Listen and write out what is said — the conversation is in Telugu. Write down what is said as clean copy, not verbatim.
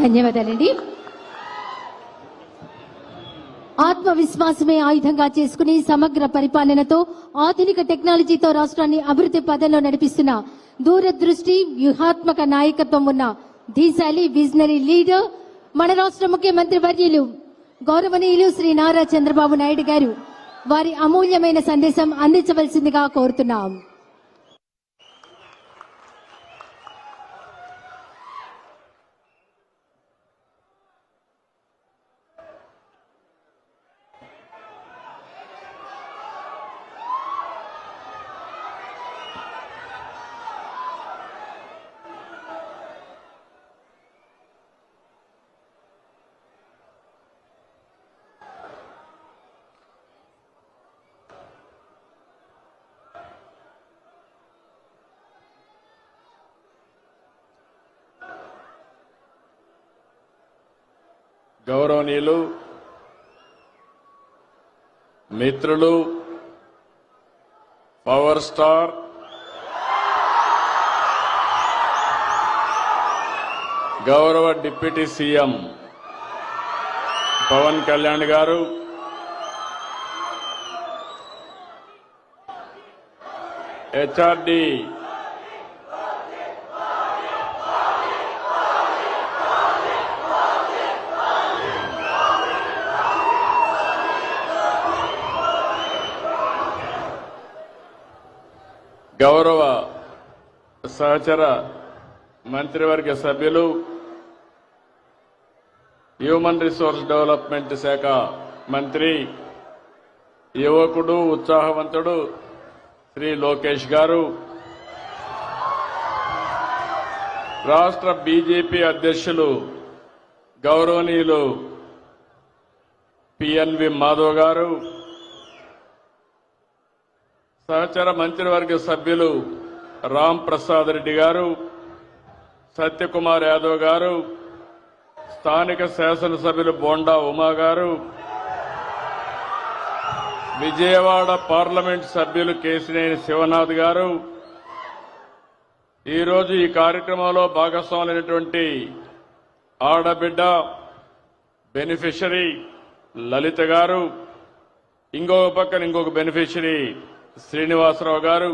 ధన్యవాదాలండి. ఆత్మవిశ్వాసమే ఆయుధంగా చేసుకుని సమగ్ర పరిపాలనతో ఆధునిక టెక్నాలజీతో రాష్ట్రాన్ని అభివృద్ధి పదంలో నడిపిస్తున్న దూరదృష్టి వ్యూహాత్మక నాయకత్వం ఉన్న ధీశాలి విజనరీ లీడర్ మన రాష్ట్ర ముఖ్యమంత్రి వర్యులు గౌరవనీయులు శ్రీ నారా చంద్రబాబు నాయుడు గారు వారి అమూల్యమైన సందేశం అందించవలసిందిగా కోరుతున్నాం. గౌరవనీయులు మిత్రులు పవర్ స్టార్ గౌరవ డిప్యూటీ సీఎం పవన్ కళ్యాణ్ గారు, హెచ్ఆర్డి గౌరవ సహచర మంత్రివర్గ సభ్యులు, హ్యూమన్ రిసోర్స్ డెవలప్మెంట్ శాఖ మంత్రి, యువకుడు ఉత్సాహవంతుడు శ్రీ లోకేష్ గారు, రాష్ట్ర బీజేపీ అధ్యక్షులు గౌరవనీయులు పిఎన్వి మాధవ్ గారు, సహచర మంత్రివర్గ సభ్యులు రామ్ ప్రసాద్ రెడ్డి గారు, సత్యకుమార్ యాదవ్ గారు, స్థానిక శాసనసభ్యులు బోండా ఉమా గారు, విజయవాడ పార్లమెంట్ సభ్యులు కేశినేని శివనాథ్ గారు, ఈరోజు ఈ కార్యక్రమంలో భాగస్వాములైనటువంటి ఆడబిడ్డ బెనిఫిషరీ లలిత గారు, ఇంకొక పక్కన ఇంకొక బెనిఫిషరీ శ్రీనివాసరావు గారు,